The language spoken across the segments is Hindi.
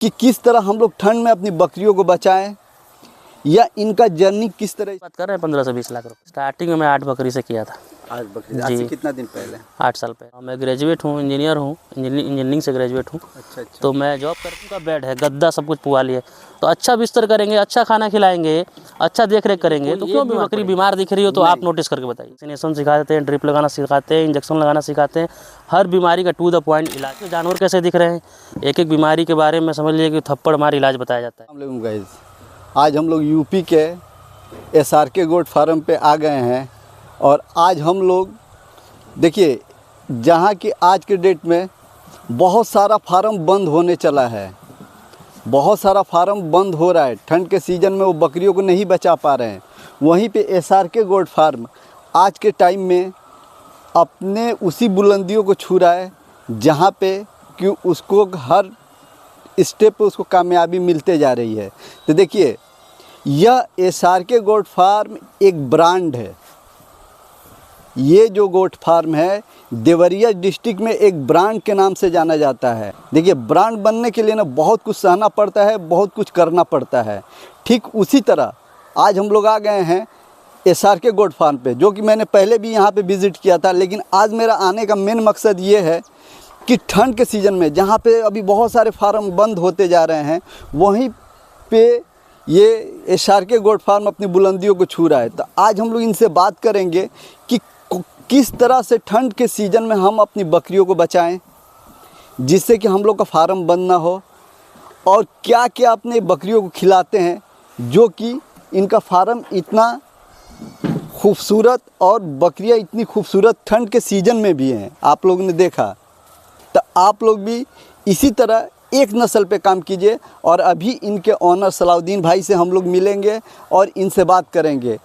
कि किस तरह हम लोग ठंड में अपनी बकरियों को बचाएं या इनका जर्नी किस तरह। बात कर रहे हैं 15 से 20 लाख रुपए। स्टार्टिंग में मैं 8 बकरी से किया था। 8 बकरी आज से कितना दिन पहले? 8 साल पहले। मैं ग्रेजुएट हूँ, इंजीनियर हूँ, इंजीनियरिंग से ग्रेजुएट हूँ। अच्छा। तो मैं जॉब करने का बेड है, गद्दा सब कुछ पुआ लिए, तो अच्छा बिस्तर करेंगे, अच्छा खाना खिलाएंगे, अच्छा देख रेख करेंगे, तो क्यों भी बकरी बीमार दिख रही हो तो आप नोटिस करके बताइए। वैक्सीनेशन सिखाते हैं, ड्रिप लगाना सिखाते हैं, इंजेक्शन लगाना सिखाते हैं, हर बीमारी का टू द पॉइंट इलाज। जानवर कैसे दिख रहे हैं, एक एक बीमारी के बारे में समझ लीजिए कि थप्पड़ मार इलाज बताया जाता है। आज हम लोग यूपी के SRK गोट फार्म पे आ गए हैं और आज हम लोग देखिए जहाँ की आज के डेट में बहुत सारा फार्म बंद होने चला है, बहुत सारा फार्म बंद हो रहा है। ठंड के सीज़न में वो बकरियों को नहीं बचा पा रहे हैं। वहीं पे SRK गोट फार्म आज के टाइम में अपने उसी बुलंदियों को छू रहा है जहाँ पे कि उसको हर स्टेप पे उसको कामयाबी मिलते जा रही है। तो देखिए यह SRK गोट फार्म एक ब्रांड है। ये जो गोट फार्म है देवरिया डिस्ट्रिक्ट में एक ब्रांड के नाम से जाना जाता है। देखिए ब्रांड बनने के लिए ना बहुत कुछ सहना पड़ता है, बहुत कुछ करना पड़ता है। ठीक उसी तरह आज हम लोग आ गए हैं SRK गोट फार्म पे, जो कि मैंने पहले भी यहाँ पे विज़िट किया था, लेकिन आज मेरा आने का मेन मकसद ये है कि ठंड के सीज़न में जहाँ पे अभी बहुत सारे फार्म बंद होते जा रहे हैं, वहीं पे ये SRK गोट फार्म अपनी बुलंदियों को छू रहा है। तो आज हम लोग इनसे बात करेंगे कि किस तरह से ठंड के सीज़न में हम अपनी बकरियों को बचाएं जिससे कि हम लोग का फार्म बंद ना हो, और क्या क्या अपने बकरियों को खिलाते हैं जो कि इनका फार्म इतना खूबसूरत और बकरियां इतनी खूबसूरत ठंड के सीज़न में भी हैं। आप लोगों ने देखा, तो आप लोग भी इसी तरह एक नस्ल पे काम कीजिए। और अभी इनके ऑनर सलाउद्दीन भाई से हम लोग मिलेंगे और इनसे बात करेंगे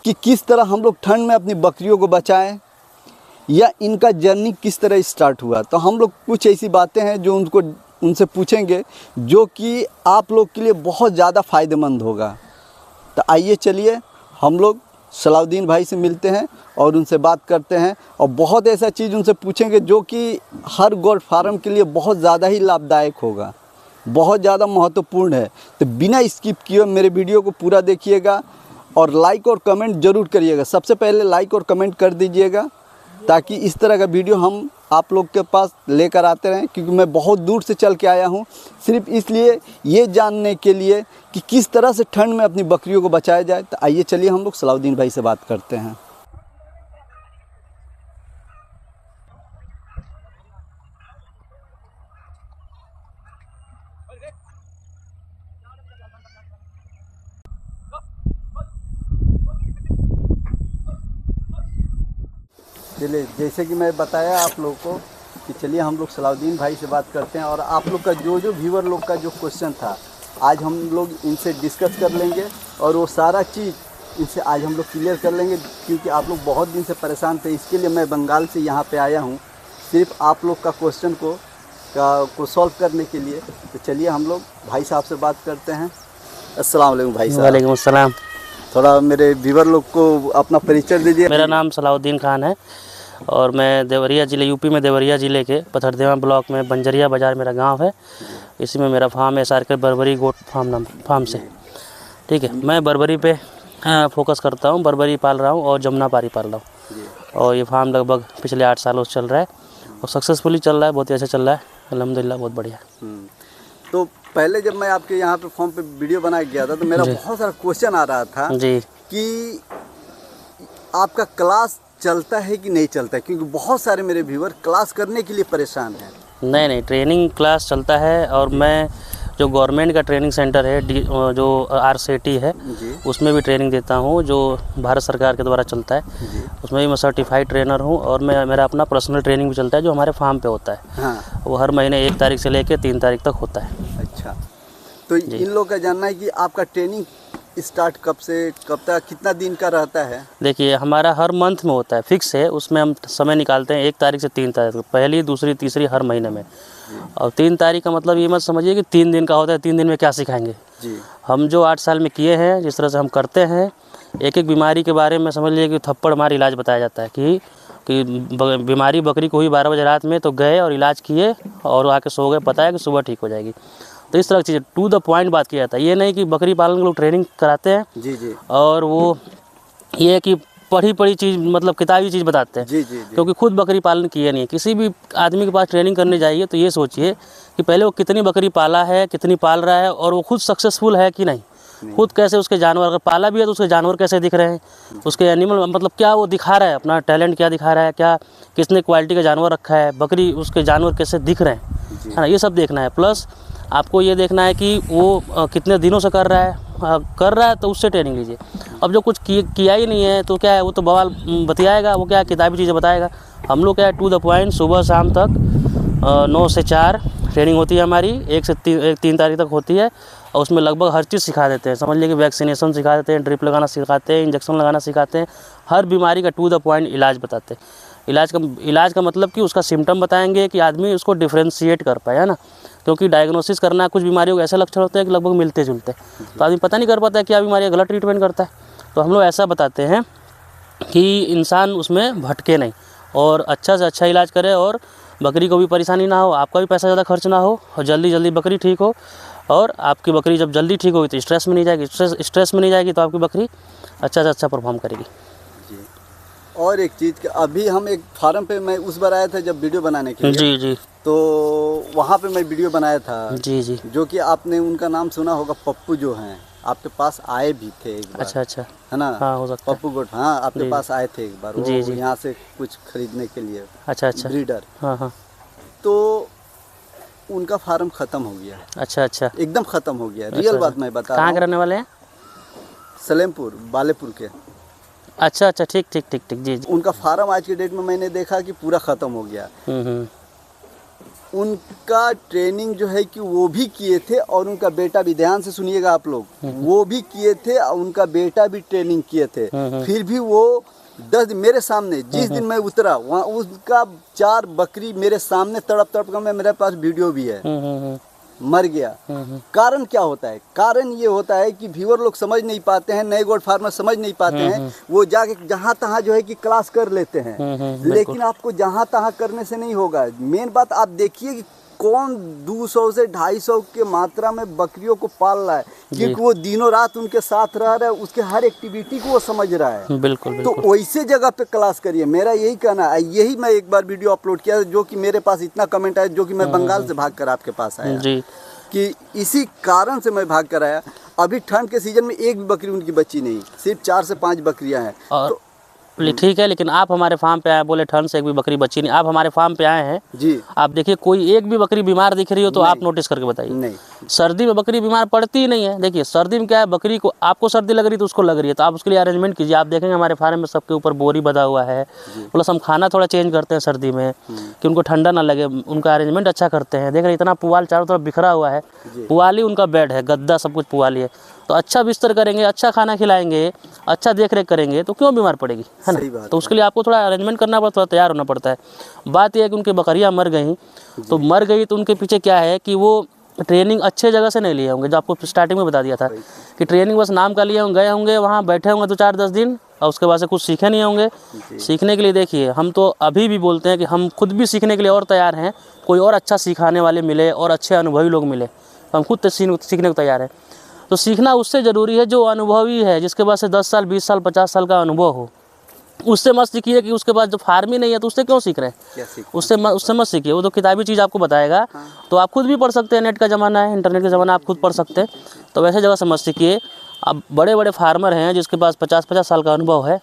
कि किस तरह हम लोग ठंड में अपनी बकरियों को बचाएं या इनका जर्नी किस तरह स्टार्ट हुआ। तो हम लोग कुछ ऐसी बातें हैं जो उनसे पूछेंगे जो कि आप लोग के लिए बहुत ज़्यादा फ़ायदेमंद होगा। तो आइए चलिए हम लोग सलाउद्दीन भाई से मिलते हैं और उनसे बात करते हैं और बहुत ऐसा चीज़ उनसे पूछेंगे जो कि हर गोट फार्म के लिए बहुत ज़्यादा ही लाभदायक होगा, बहुत ज़्यादा महत्वपूर्ण है। तो बिना स्किप किए मेरे वीडियो को पूरा देखिएगा और लाइक और कमेंट ज़रूर करिएगा। सबसे पहले लाइक और कमेंट कर दीजिएगा ताकि इस तरह का वीडियो हम आप लोग के पास लेकर आते रहें, क्योंकि मैं बहुत दूर से चल के आया हूँ सिर्फ इसलिए ये जानने के लिए कि किस तरह से ठंड में अपनी बकरियों को बचाया जाए। तो आइए चलिए हम लोग सलाउद्दीन भाई से बात करते हैं। चलिए जैसे कि मैं बताया आप लोग को कि चलिए हम लोग सलाउद्दीन भाई से बात करते हैं और आप लोग का जो व्यूअर लोग का जो क्वेश्चन था आज हम लोग इनसे डिस्कस कर लेंगे और वो सारा चीज़ इनसे आज हम लोग क्लियर कर लेंगे, क्योंकि आप लोग बहुत दिन से परेशान थे। इसके लिए मैं बंगाल से यहाँ पे आया हूँ सिर्फ आप लोग का क्वेश्चन को सॉल्व करने के लिए। तो चलिए हम लोग भाई साहब से बात करते हैं। अस्सलाम वालेकुम भाई साहब। वालेकुम अस्सलाम। थोड़ा मेरे व्यूअर लोग को अपना परिचय दीजिए। मेरा नाम सलाउद्दीन खान है और मैं देवरिया ज़िले यूपी में देवरिया ज़िले के पथरदेवा ब्लॉक में बंजरिया बाज़ार मेरा गांव है। इसी में मेरा फार्म है SRK बर्बरी गोट फार्म से। ठीक है, मैं बर्बरी पे फोकस करता हूँ, बर्बरी पाल रहा हूँ और जमुनापारी पाल रहा हूँ। और ये फार्म लगभग पिछले 8 सालों से चल रहा है और सक्सेसफुली चल रहा है, बहुत ही अच्छा चल रहा है अल्हम्दुलिल्लाह, बहुत बढ़िया। तो पहले जब मैं आपके यहाँ पे फॉर्म पे वीडियो बना गया था तो मेरा बहुत सारा क्वेश्चन आ रहा था जी कि आपका क्लास चलता है कि नहीं चलता है, क्योंकि बहुत सारे मेरे व्यूअर क्लास करने के लिए परेशान हैं। नहीं, ट्रेनिंग क्लास चलता है और मैं जो गवर्नमेंट का ट्रेनिंग सेंटर है जो RCT है उसमें भी ट्रेनिंग देता हूँ, जो भारत सरकार के द्वारा चलता है। उसमें भी मैं सर्टिफाइड ट्रेनर हूँ और मेरा अपना पर्सनल ट्रेनिंग भी चलता है जो हमारे फार्म पे होता है। हाँ। वो हर महीने 1 तारीख से लेकर 3 तारीख तक होता है। अच्छा, तो इन लोग का जानना है कि आपका ट्रेनिंग स्टार्ट कब से कब तक कितना दिन का रहता है? देखिए हमारा हर मंथ में होता है, फिक्स है, उसमें हम समय निकालते हैं 1 तारीख से 3 तारीख तक, पहली दूसरी तीसरी हर महीने में। और 3 तारीख का मतलब ये मत समझिए कि 3 दिन का होता है, 3 दिन में क्या सिखाएंगे जी। हम जो 8 साल में किए हैं, जिस तरह से हम करते हैं, एक एक बीमारी के बारे में समझ लीजिए कि थप्पड़ मार इलाज बताया जाता है कि कि बीमारी बकरी को हुई 12 बजे रात में, तो गए और इलाज किए और आके सो गए, पता है कि सुबह ठीक हो जाएगी। तो इस तरह की चीज़ें टू द पॉइंट बात किया जाता है। ये नहीं कि बकरी पालन के लोग ट्रेनिंग कराते हैं जी जी और वो ये है कि पढ़ी चीज़ मतलब किताबी चीज़ बताते हैं। जी जी जी। क्योंकि खुद बकरी पालन किए नहीं है। किसी भी आदमी के पास ट्रेनिंग करने जाइए तो ये सोचिए कि पहले वो कितनी बकरी पाला है, कितनी पाल रहा है, और वो खुद सक्सेसफुल है कि नहीं। खुद कैसे उसके जानवर, अगर पाला भी है तो उसके जानवर कैसे दिख रहे हैं, उसके एनिमल मतलब क्या वो दिखा रहा है, अपना टैलेंट क्या दिखा रहा है, क्या किसने क्वालिटी का जानवर रखा है, बकरी उसके जानवर कैसे दिख रहे हैं, है ना, ये सब देखना है। प्लस आपको ये देखना है कि वो कितने दिनों से कर रहा है तो उससे ट्रेनिंग लीजिए। अब जो कुछ किया ही नहीं है तो क्या है, वो तो बवाल बतियाएगा, वो क्या है किताबी चीज़ें बताएगा। हम लोग क्या है टू द पॉइंट, सुबह शाम तक 9 से 4 ट्रेनिंग होती है हमारी, 1 से 3 तारीख तक होती है, और उसमें लगभग हर चीज़ सिखा देते हैं। समझ लीजिए कि वैक्सीनेशन सिखा देते हैं, ड्रिप लगाना सिखाते हैं, इंजेक्शन लगाना सिखाते हैं, हर बीमारी का टू द पॉइंट इलाज बताते हैं। इलाज का मतलब कि उसका सिम्टम बताएंगे कि आदमी उसको डिफ्रेंशिएट कर पाए, है ना, क्योंकि डायग्नोसिस करना कुछ बीमारियों के ऐसे लक्षण होते हैं कि लगभग मिलते जुलते हैं, तो आदमी पता नहीं कर पाता है क्या बीमारी है, गलत ट्रीटमेंट करता है। तो हम लोग ऐसा बताते हैं कि इंसान उसमें भटके नहीं और अच्छा से अच्छा इलाज करे, और बकरी को भी परेशानी ना हो, आपका भी पैसा ज़्यादा खर्च ना हो, और जल्दी बकरी ठीक हो। और आपकी बकरी जब जल्दी ठीक होगी तो स्ट्रेस में नहीं जाएगी, स्ट्रेस में नहीं जाएगी तो आपकी बकरी अच्छा से अच्छा परफॉर्म करेगी। जी। और एक चीज़ कि अभी हम एक फार्म पे, मैं उस बार आया था जब वीडियो बनाने के लिए, जी जी, तो वहाँ पे मैं वीडियो बनाया था। जी जी, जो कि आपने उनका नाम सुना होगा, पप्पू जो हैं, आपके पास आए भी थे एक बार। अच्छा, है ना? हाँ हो सकता है। पप्पू गोट, हाँ आपके पास आए थे एक बार, वो जी जी, यहाँ से कुछ खरीदने के लिए, अच्छा, ब्रीडर। हाँ, तो उनका फार्म ख़त्म हो गया, अच्छा, एकदम ख़त्म हो गया। रियल बात मैं बता रहा कहाँ हूँ। के रहने वाले हैं? सलेमपुर, बालेपुर के। अच्छा, ठीक, जी जी। उनका फार्म आज के डेट में मैंने देखा कि पूरा ख़त्म हो गया। उनका ट्रेनिंग जो है कि वो भी किए थे, और उनका बेटा भी, ध्यान से सुनिएगा आप लोग, वो भी किए थे और उनका बेटा भी ट्रेनिंग किए थे। फिर भी वो 10 दिन मेरे सामने, जिस दिन मैं उतरा वहाँ, उसका 4 बकरी मेरे सामने तड़प कर, मेरे पास वीडियो भी है, मर गया। कारण क्या होता है? कारण ये होता है कि व्यूअर लोग समझ नहीं पाते हैं, नए गोट फार्मर समझ नहीं पाते हैं, वो जाके जहाँ तहाँ जो है कि क्लास कर लेते हैं। लेकिन आपको जहाँ तहाँ करने से नहीं होगा। मेन बात आप देखिए कि कौन 200 से 250 के मात्रा में बकरियों को पाल रहा है, क्योंकि वो दिनों रात उनके साथ रह रहा है, उसके हर एक्टिविटी को वो समझ रहा है। बिल्कुल। तो वैसे जगह पे क्लास करिए, मेरा यही कहना है। यही मैं एक बार वीडियो अपलोड किया, जो कि मेरे पास इतना कमेंट आया, जो कि मैं बंगाल से भाग कर आपके पास आया जी, कि इसी कारण से मैं भाग कर आया। अभी ठंड के सीजन में एक भी बकरी उनकी बच्ची नहीं, सिर्फ 4 से 5 बकरियां हैं। तो ठीक है, लेकिन आप हमारे फार्म पे आए, बोले ठंड से एक भी बकरी बची नहीं। आप हमारे फार्म पे आए हैं जी, आप देखिए कोई एक भी बकरी बीमार दिख रही हो तो आप नोटिस करके बताइए। नहीं, सर्दी में बकरी बीमार पड़ती ही नहीं है। देखिए सर्दी में क्या है, बकरी को, आपको सर्दी लग रही है तो उसको लग रही है, तो आप उसके लिए अरेंजमेंट कीजिए। आप देखेंगे हमारे फार्म में सबके ऊपर बोरी बंधा हुआ है, प्लस हम खाना थोड़ा चेंज करते हैं सर्दी में कि उनको ठंडा ना लगे, उनका अरेंजमेंट अच्छा करते हैं। देख रहे इतना पुआल चारों तरफ बिखरा हुआ है, पुआल ही उनका बेड है, गद्दा सब कुछ पुआल ही है। तो अच्छा बिस्तर करेंगे, अच्छा खाना खिलाएंगे, अच्छा देख रेख करेंगे तो क्यों बीमार पड़ेगी, है ना। तो उसके लिए आपको थोड़ा अरेंजमेंट करना पड़ता है, थोड़ा तैयार होना पड़ता है। बात यह है कि उनकी बकरियां मर गई, तो मर गई तो उनके पीछे क्या है कि वो ट्रेनिंग अच्छे जगह से नहीं लिए होंगे। जो आपको स्टार्टिंग में बता दिया था कि ट्रेनिंग बस नाम का लिए होंगे, गए होंगे वहाँ बैठे होंगे 2-4-10 दिन, और उसके बाद से कुछ सीखे नहीं होंगे। सीखने के लिए देखिए, हम तो अभी भी बोलते हैं कि हम खुद भी सीखने के लिए और तैयार हैं। कोई और अच्छा सिखाने वाले मिले और अच्छे अनुभवी लोग मिले तो हम खुद सीखने को तैयार हैं। तो सीखना उससे ज़रूरी है जो अनुभवी है, जिसके पास से 10 साल 20 साल 50 साल का अनुभव हो। उससे मत सीखिए कि उसके पास जो फार्म ही नहीं है तो उससे क्यों सीख रहे हैं, उससे मत सीखिए। वो तो किताबी चीज़ आपको बताएगा, तो आप खुद भी पढ़ सकते हैं। नेट का ज़माना है, इंटरनेट का ज़माना, आप खुद पढ़ सकते हैं। तो वैसे जगह से मत सीखिए। अब बड़े बड़े फार्मर हैं जिसके पास 50-50 साल का अनुभव है,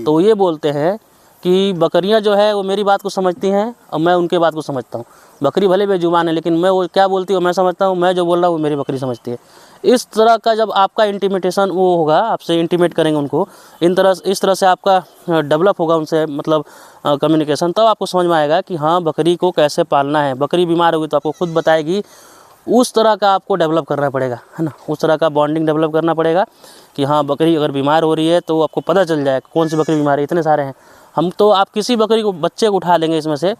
तो ये बोलते हैं कि बकरियां जो है वो मेरी बात को समझती हैं और मैं उनके बात को समझता हूँ। बकरी भले बेजुबान है लेकिन मैं वो क्या बोलती हूँ मैं समझता हूँ, मैं जो बोल रहा हूँ वो मेरी बकरी समझती है। इस तरह का जब आपका इंटीमेटेशन वो होगा, आपसे इंटीमेट करेंगे उनको, इस तरह से आपका डेवलप होगा उनसे, मतलब कम्युनिकेशन, तब आपको समझ में आएगा कि हाँ बकरी को कैसे पालना है। बकरी बीमार होगी तो आपको खुद बताएगी। उस तरह का आपको डेवलप करना पड़ेगा, है ना, उस तरह का बॉन्डिंग डेवलप करना पड़ेगा कि हाँ बकरी अगर बीमार हो रही है तो आपको पता चल जाए कौन सी बकरी बीमार है। इतने सारे हैं, हम तो आप किसी बकरी को, बच्चे को उठा लेंगे इसमें से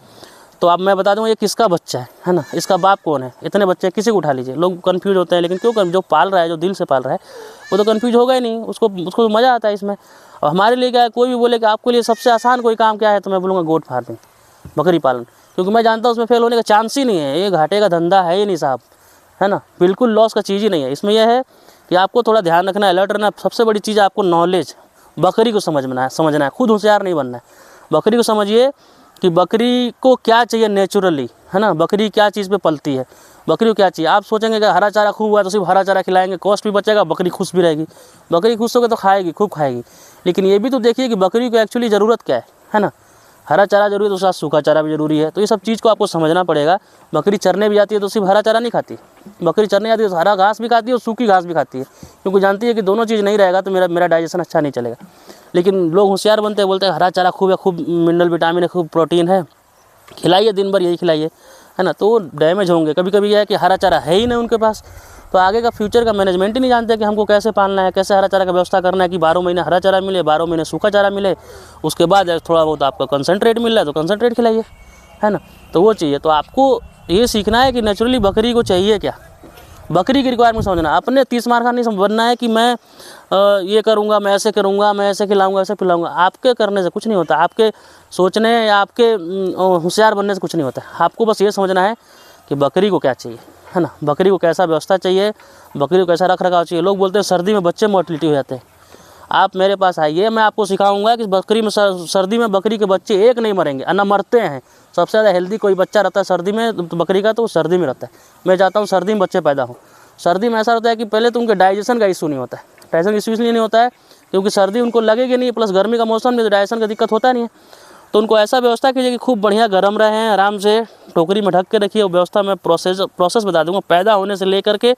तो अब मैं बता दूँ ये किसका बच्चा है ना, इसका बाप कौन है, इतने बच्चे किसी को उठा लीजिए, लोग कन्फ्यूज होते हैं। लेकिन क्यों जो पाल रहा है, जो दिल से पाल रहा है, वो तो कन्फ्यूज होगा ही नहीं, उसको तो मज़ा आता है इसमें। और हमारे लिए क्या है, कोई भी बोले कि आपके लिए सबसे आसान कोई काम क्या है, तो मैं बोलूँगा गोट फार्मिंग, बकरी पालन, क्योंकि मैं जानता हूँ उसमें फेल होने का चांस ही नहीं है। ये घाटे का धंधा है ही नहीं साहब, है ना, बिल्कुल लॉस का चीज़ ही नहीं है। इसमें यह है कि आपको थोड़ा ध्यान रखना है, अलर्ट रहना है। सबसे बड़ी चीज़ आपको नॉलेज, बकरी को समझना है, खुद होशियार नहीं बनना है। बकरी को समझिए कि बकरी को क्या चाहिए नेचुरली, है ना, बकरी क्या चीज़ पे पलती है, बकरी को क्या चाहिए। आप सोचेंगे कि हरा चारा खूब हुआ तो सिर्फ हरा चारा खिलाएंगे, कॉस्ट भी बचेगा, बकरी खुश भी रहेगी। बकरी खुश होगी तो खाएगी, खूब खाएगी। लेकिन ये भी तो देखिए कि बकरी को एक्चुअली ज़रूरत क्या है ना, हरा चारा जरूरी है तो साथ सूखा चारा भी जरूरी है। तो ये सब चीज़ को आपको समझना पड़ेगा। बकरी चरने भी जाती है तो सिर्फ हरा चारा नहीं खाती, बकरी चरने जाती है तो हरा घास भी खाती है और सूखी घास भी खाती है, क्योंकि जानती है कि दोनों चीज़ नहीं रहेगा तो मेरा डाइजेशन अच्छा नहीं चलेगा। लेकिन लोग होशियार बनते हैं, बोलते हैं हरा चारा खूब है, खूब मिनरल विटामिन है, खूब प्रोटीन है, खिलाइए, दिन भर यही खिलाइए, है ना, तो डैमेज होंगे। कभी कभी यह है कि हरा चारा है ही नहीं उनके पास, तो आगे का फ्यूचर का मैनेजमेंट ही नहीं जानते कि हमको कैसे पालना है, कैसे हरा चारा का व्यवस्था करना है कि 12 महीने हरा चारा मिले, 12 महीने सूखा चारा मिले, उसके बाद थोड़ा बहुत आपका कंसनट्रेट मिल रहा है तो कंसनट्रेट खिलाइए, है ना। तो वो चाहिए। तो आपको ये सीखना है कि नेचुरली बकरी को चाहिए क्या, बकरी की रिक्वायरमेंट समझना। अपने 30 मार का नहीं बनना है कि मैं ये करूँगा, मैं ऐसे करूँगा, मैं ऐसे खिलाऊँगा, ऐसे पिलाऊँगा। आपके करने से कुछ नहीं होता, आपके सोचने या आपके होशियार बनने से कुछ नहीं होता। आपको बस ये समझना है कि बकरी को क्या चाहिए, है ना, बकरी को कैसा व्यवस्था चाहिए, बकरी को कैसा रख रखाव चाहिए। लोग बोलते हैं सर्दी में बच्चे मोर्टिलिटी हो जाते हैं। आप मेरे पास आइए, मैं आपको सिखाऊंगा कि बकरी में सर्दी में बकरी के बच्चे एक नहीं मरेंगे, ना मरते हैं। सबसे ज़्यादा हेल्दी कोई बच्चा रहता है सर्दी में तो बकरी का, तो सर्दी में रहता है। मैं चाहता हूँ सर्दी में बच्चे पैदा हों। सर्दी में ऐसा होता है कि पहले तो उनके डाइजेशन का इशू नहीं होता है। डाइजेशन इशू इसलिए नहीं होता है क्योंकि सर्दी उनको लगेगी नहीं, प्लस गर्मी का मौसम में तो डाइजेशन का दिक्कत होता नहीं है। तो उनको ऐसा व्यवस्था कीजिए कि खूब बढ़िया गर्म रहें, आराम से टोकरी में ढक के रखिए। वो व्यवस्था मैं प्रोसेस बता दूंगा, पैदा होने से लेकर के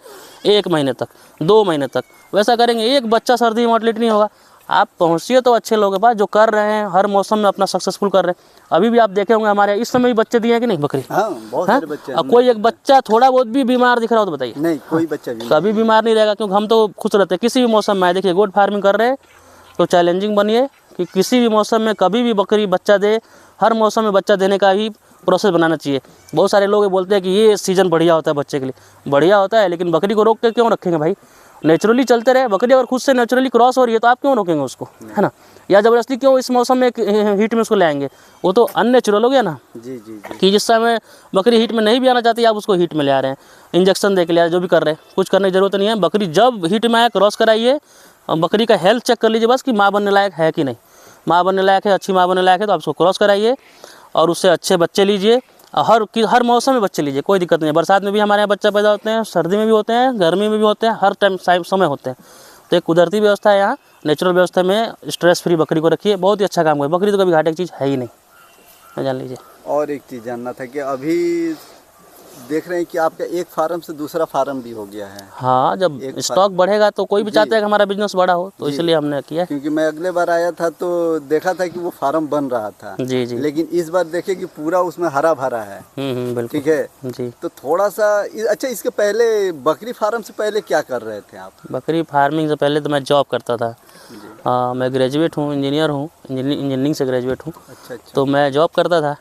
1 महीने तक, 2 महीने तक वैसा करेंगे, एक बच्चा सर्दी में मोर्टिलिटी नहीं होगा। आप पहुँचिए तो अच्छे लोगों के पास जो कर रहे हैं, हर मौसम में अपना सक्सेसफुल कर रहे हैं। अभी भी आप देखे होंगे हमारे इस समय भी बच्चे दिए हैं कि नहीं बकरी, बहुत सारे बच्चे। अब कोई एक बच्चा थोड़ा बहुत भी बीमार दिख रहा हो तो बताइए, नहीं, कोई बच्चा भी कभी बीमार नहीं रहेगा, क्योंकि हम तो खुश रहते हैं किसी भी मौसम में। देखिए गोट फार्मिंग कर रहे हैं तो चैलेंजिंग बनिए कि किसी भी मौसम में कभी भी बकरी बच्चा दे, हर मौसम में बच्चा देने का ही प्रोसेस बनाना चाहिए। बहुत सारे लोग बोलते हैं कि ये सीज़न बढ़िया होता है बच्चे के लिए, बढ़िया होता है, लेकिन बकरी को रोक के क्यों रखेंगे भाई, नेचुरली चलते रहे। बकरी अगर खुद से नेचुरली क्रॉस हो रही है तो आप क्यों रोकेंगे उसको, है ना, या ज़बरदस्ती क्यों इस मौसम में हीट में उसको लाएंगे, वो तो अननेचुरल हो गया ना। जी जी जी। कि जिस समय बकरी हीट में नहीं भी आना चाहती आप उसको हीट में ले आ रहे हैं, इंजेक्शन दे के ले आ रहे हैं, जो भी कर रहे हैं, कुछ करने की ज़रूरत नहीं है। बकरी जब हीट में आए क्रॉस कराइए और बकरी का हेल्थ चेक कर लीजिए बस कि माँ बनने लायक है कि नहीं। माँ बनने लायक है, अच्छी माँ बनने लायक है तो आप उसको क्रॉस कराइए और उससे अच्छे बच्चे लीजिए। हर मौसम में बच्चे लीजिए, कोई दिक्कत नहीं है। बरसात में भी हमारे यहाँ बच्चा पैदा होते हैं, सर्दी में भी होते हैं, गर्मी में भी होते हैं, हर टाइम समय होते हैं। तो एक कुदरती व्यवस्था है यहाँ, नेचुरल व्यवस्था में स्ट्रेस फ्री बकरी को रखिए, बहुत ही अच्छा काम है। बकरी तो कभी घाटे की चीज़ है ही नहीं, जान लीजिए। और एक चीज़ जानना था कि अभी देख रहे हैं कि आपका एक फार्म से दूसरा फार्म भी हो गया है। हाँ, जब स्टॉक बढ़ेगा तो कोई भी चाहता है कि हमारा बिजनेस बड़ा हो, तो इसलिए हमने किया। क्योंकि मैं अगले बार आया था तो देखा था कि वो फार्म बन रहा था। जी जी। लेकिन इस बार देखे कि पूरा उसमें हरा भरा है। बिल्कुल ठीक है जी। तो थोड़ा सा अच्छा, इसके पहले बकरी फार्म से पहले क्या कर रहे थे आप? बकरी फार्मिंग से पहले तो मैं जॉब करता था। मैं ग्रेजुएट हूँ, इंजीनियर हूँ, इंजीनियरिंग से ग्रेजुएट हूँ। अच्छा। तो मैं जॉब करता था।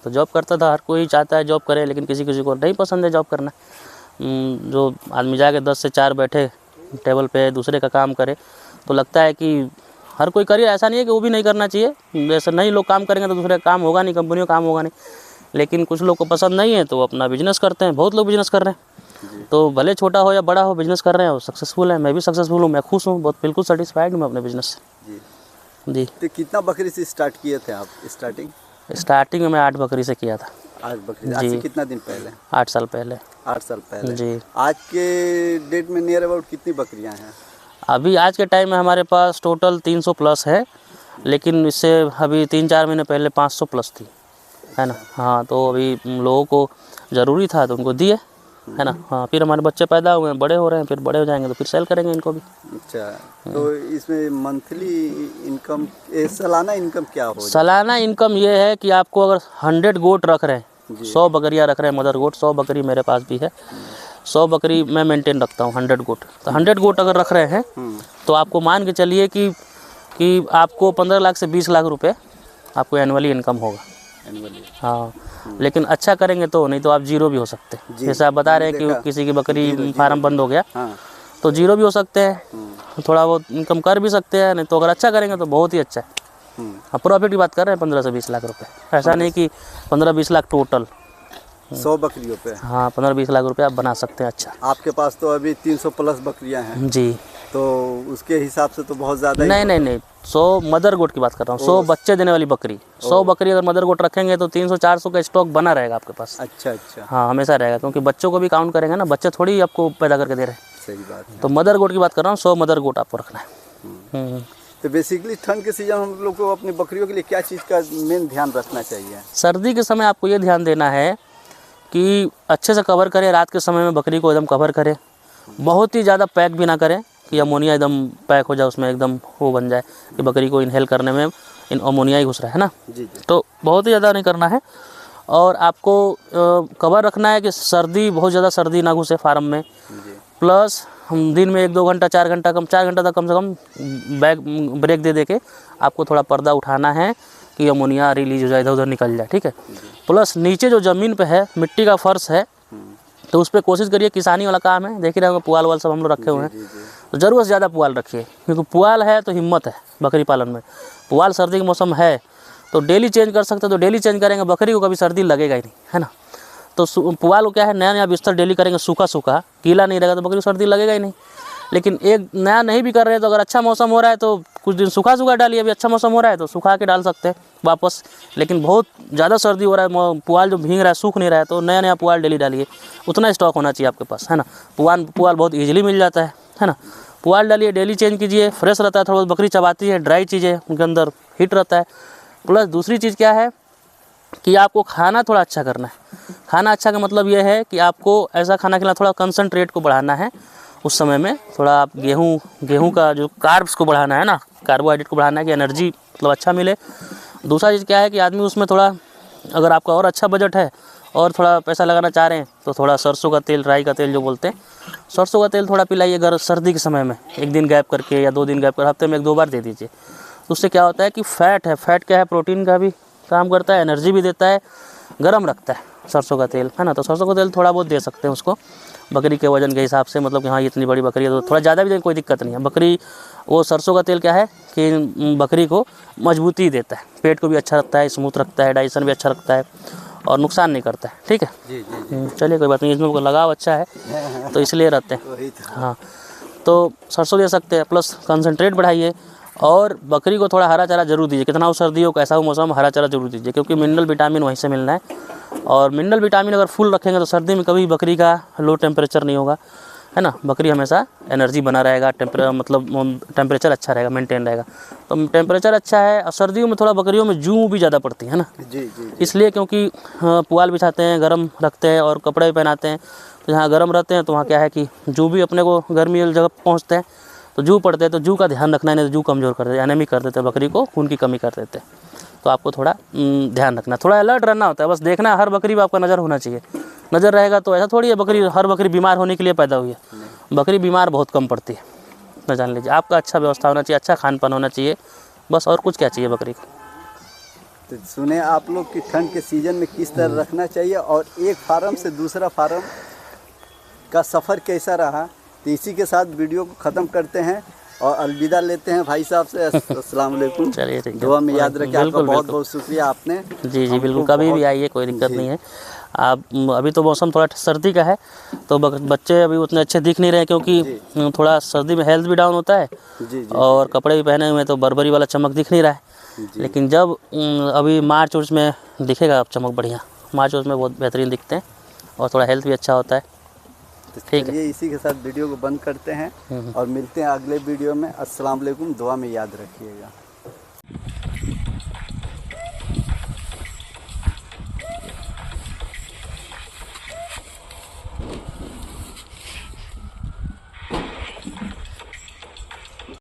हर कोई चाहता है जॉब करे, लेकिन किसी किसी को नहीं पसंद है जॉब करना। जो आदमी जाके 10 से 4 बैठे टेबल पे दूसरे का काम करे तो लगता है कि हर कोई करे। ऐसा नहीं है कि वो भी नहीं करना चाहिए, जैसे नहीं लोग काम करेंगे तो दूसरे का काम होगा नहीं, कंपनियों का काम होगा नहीं। लेकिन कुछ लोग को पसंद नहीं है तो वो अपना बिजनेस करते हैं। बहुत लोग बिजनेस कर रहे हैं, तो भले छोटा हो या बड़ा हो बिजनेस कर रहे हैं और सक्सेसफुल है। मैं भी सक्सेसफुल हूँ, मैं खुश हूँ, बहुत बिल्कुल सेटिस्फाइड हूँ मैं अपने बिजनेस से। जी। तो कितना बकरी से स्टार्ट किए थे आप? स्टार्टिंग में मैं 8 बकरी से किया था। 8 बकरी? आज से कितना दिन पहले? 8 साल पहले। 8 साल पहले जी। आज के डेट में नियर अबाउट कितनी बकरियां हैं? अभी आज के टाइम में हमारे पास टोटल 300 प्लस है, लेकिन इससे अभी 3-4 महीने पहले 500 प्लस थी, है ना। हाँ, तो अभी लोगों को ज़रूरी था तो उनको दिए, है ना। हाँ, फिर हमारे बच्चे पैदा हुए हैं, बड़े हो रहे हैं, फिर बड़े हो जाएंगे तो फिर सेल करेंगे इनको भी। अच्छा, तो इसमें मंथली इनकम, सालाना इनकम क्या हो? सालाना इनकम ये है कि आपको अगर 100 गोट रख रहे हैं, 100 बकरियाँ रख रहे हैं, मदर गोट 100 बकरी मेरे पास भी है, 100 बकरी मैं मेंटेन रखता हूँ, 100 गोट। तो 100 गोट अगर रख रहे हैं तो आपको मान के चलिए कि आपको 15 लाख से 20 लाख रुपए आपको एनुअली इनकम होगा। एनुअली। हाँ, लेकिन अच्छा करेंगे तो, नहीं तो आप जीरो भी हो सकते हैं। जी, जैसे आप बता रहे हैं देखा। कि किसी की बकरी फार्म बंद हो गया हाँ। तो जीरो भी हो सकते हैं, थोड़ा बहुत इनकम कर भी सकते हैं, नहीं तो अगर अच्छा करेंगे तो बहुत ही अच्छा है। हाँ, प्रॉफिट की बात कर रहे हैं 15 से 20 लाख रुपए, ऐसा नहीं कि 15-20 लाख टोटल। 100 बकरियों पे। हाँ, 15-20 लाख रुपए आप बना सकते हैं अच्छा। आपके पास तो अभी 300 प्लस बकरियां हैं, जी, तो उसके हिसाब से तो बहुत ज़्यादा ही नहीं होता नहीं नहीं, 100 मदर गोट की बात कर रहा हूँ, 100 बच्चे देने वाली बकरी। 100 बकरी अगर मदर गोट रखेंगे तो 300-400 का स्टॉक बना रहेगा आपके पास। है। अच्छा अच्छा, हाँ, हमेशा रहेगा, क्योंकि बच्चों को भी काउंट करेंगे ना, बच्चे थोड़ी आपको पैदा करके दे रहे हैं। सही बात है। तो मदर गोट की बात कर रहा हूँ, 100 मदर गोट आपको रखना है। तो बेसिकली ठंड के सीजन हम लोग को अपनी बकरियों के लिए क्या चीज़ का मेन ध्यान रखना चाहिए? सर्दी के समय आपको ये ध्यान देना है कि अच्छे से कवर करें, रात के समय में बकरी को एकदम कवर करें, बहुत ही ज़्यादा पैक भी ना करें कि अमोनिया एकदम पैक हो जाए, उसमें एकदम वो बन जाए कि बकरी को इनहेल करने में अमोनिया ही घुस रहा है ना। जी जी। तो बहुत ही ज़्यादा नहीं करना है, और आपको कवर रखना है कि सर्दी, बहुत ज़्यादा सर्दी ना घुसे फार्म में। जी। प्लस हम दिन में 1-2 घंटा, 4 घंटा तक कम से कम ब्रेक दे के आपको थोड़ा पर्दा उठाना है कि अमोनिया रिलीज हो जाए, इधर उधर निकल जाए, ठीक है। प्लस नीचे जो ज़मीन पे है, मिट्टी का फर्श है, तो उस पर कोशिश करिए, किसानी वाला काम है, देख ही रहे होंगे पुआल वाल सब हम लोग रखे हुए हैं, तो ज़रूरत से ज़्यादा पुआल रखिए, क्योंकि पुआल है तो हिम्मत है बकरी पालन में। पुआल सर्दी का मौसम है तो डेली चेंज कर सकते हैं, तो डेली चेंज करेंगे, बकरी को कभी सर्दी लगेगा ही नहीं, है ना। तो पुआल को क्या है, नया नया बिस्तर डेली करेंगे, सूखा सूखा, गीला नहीं रहेगा तो बकरी को सर्दी लगेगा ही नहीं। लेकिन एक नया नहीं भी कर रहे हैं तो अगर अच्छा मौसम हो रहा है तो कुछ दिन सूखा सूखा डालिए, अभी अच्छा मौसम हो रहा है तो सूखा के डाल सकते हैं वापस। लेकिन बहुत ज़्यादा सर्दी हो रहा है, पुआल जो भीग रहा है, सूख नहीं रहा है, तो नया नया पुआल डेली डालिए, उतना स्टॉक होना चाहिए आपके पास, है ना। पुआल बहुत ईजिली मिल जाता है ना। पुआल डालिए, डेली चेंज कीजिए, फ्रेश रहता है, थोड़ा बहुत बकरी चबाती है, ड्राई चीज़ें उनके अंदर हीट रहता है। प्लस दूसरी चीज़ क्या है कि आपको खाना थोड़ा अच्छा करना है। खाना अच्छा का मतलब ये है कि आपको ऐसा खाना खिलाना, थोड़ा कंसंट्रेट को बढ़ाना है उस समय में, थोड़ा आप गेहूं का जो कार्ब्स को बढ़ाना है ना, कार्बोहाइड्रेट को बढ़ाना है कि एनर्जी मतलब अच्छा मिले। दूसरा चीज़ क्या है कि आदमी उसमें थोड़ा, अगर आपका और अच्छा बजट है और थोड़ा पैसा लगाना चाह रहे हैं तो थोड़ा सरसों का तेल, राई का तेल जो बोलते हैं, सरसों का तेल थोड़ा पिलाइए अगर सर्दी के समय में, 1 दिन गैप करके या 2 दिन गैप कर, हफ्ते में 1-2 बार दे दीजिए। तो उससे क्या होता है कि फैट क्या है, प्रोटीन का भी काम करता है, एनर्जी भी देता है, गर्म रखता है सरसों का तेल, है ना। तो सरसों का तेल थोड़ा बहुत दे सकते हैं उसको, बकरी के वजन के हिसाब से, मतलब कि हाँ इतनी बड़ी बकरी है तो थोड़ा ज़्यादा भी दें, कोई दिक्कत नहीं है। बकरी, वो सरसों का तेल क्या है कि बकरी को मजबूती देता है, पेट को भी अच्छा रखता है, स्मूथ रखता है, डाइजेशन भी अच्छा रखता है और नुकसान नहीं करता है, ठीक है। जी जी। चलिए कोई बात नहीं, इसमें लगाव अच्छा है तो इसलिए रहते हैं। हाँ, तो सरसों दे सकते हैं, प्लस कंसंट्रेट बढ़ाइए, और बकरी को थोड़ा हरा चारा जरूर दीजिए, कितना हो सर्दी हो कैसा हो मौसम, हरा चारा जरूर दीजिए, क्योंकि मिनरल विटामिन वहीं से मिलना है। और मिनरल विटामिन अगर फुल रखेंगे तो सर्दी में कभी बकरी का लो टेम्परेचर नहीं होगा, है ना। बकरी हमेशा एनर्जी बना रहेगा, टेम्परेचर अच्छा रहेगा, मेंटेन रहेगा। तो टेम्परेचर अच्छा है, और सर्दियों में थोड़ा बकरियों में जूं भी ज़्यादा पड़ती है ना। जी जी। इसलिए क्योंकि पुआल बिछाते हैं, गर्म रखते हैं और कपड़े भी पहनाते हैं, तो जहाँ गर्म रहते हैं तो वहाँ क्या है कि जू भी अपने को गर्मी वाली जगह पहुँचते हैं तो जू पड़ते हैं, तो जू का ध्यान रखना है, नहीं तो जू कमज़ोर कर देते हैं, एनेमिक कर देते हैं बकरी को, खून की कमी कर देते हैं। तो आपको थोड़ा ध्यान रखना, थोड़ा अलर्ट रहना होता है, बस देखना हर बकरी पर आपका नज़र होना चाहिए। नज़र रहेगा तो ऐसा थोड़ी है हर बकरी बीमार होने के लिए पैदा हुई है, बकरी बीमार बहुत कम पड़ती है, ना जान लीजिए। आपका अच्छा व्यवस्था होना चाहिए, अच्छा खान पान होना चाहिए, बस, और कुछ क्या चाहिए बकरी को। तो सुने आप लोग कि ठंड के सीज़न में किस तरह रखना चाहिए और एक फार्म से दूसरा फार्म का सफ़र कैसा रहा। तो इसी के साथ वीडियो को ख़त्म करते हैं और अलविदा लेते हैं भाई साहब से। अस्सलाम वालेकुम। चलिए ठीक है, दुआ में याद रखिए। आपका बिल्कुल, बहुत बिल्कुल। बहुत शुक्रिया आपने। जी बिल्कुल, कभी भी आइए, कोई दिक्कत नहीं है। आप अभी तो मौसम थोड़ा सर्दी का है तो बच्चे अभी उतने अच्छे दिख नहीं रहे, क्योंकि थोड़ा सर्दी में हेल्थ भी डाउन होता है जी, और कपड़े भी पहने हुए तो बर्बरी वाला चमक दिख नहीं रहा है। लेकिन जब अभी मार्च उर्च में दिखेगा चमक बढ़िया, मार्च उर्च में बहुत बेहतरीन दिखते हैं और थोड़ा हेल्थ भी अच्छा होता है। ठीक है, ये इसी के साथ वीडियो को बंद करते हैं और मिलते हैं अगले वीडियो में। अस्सलाम वालेकुम। दुआ में याद रखिएगा।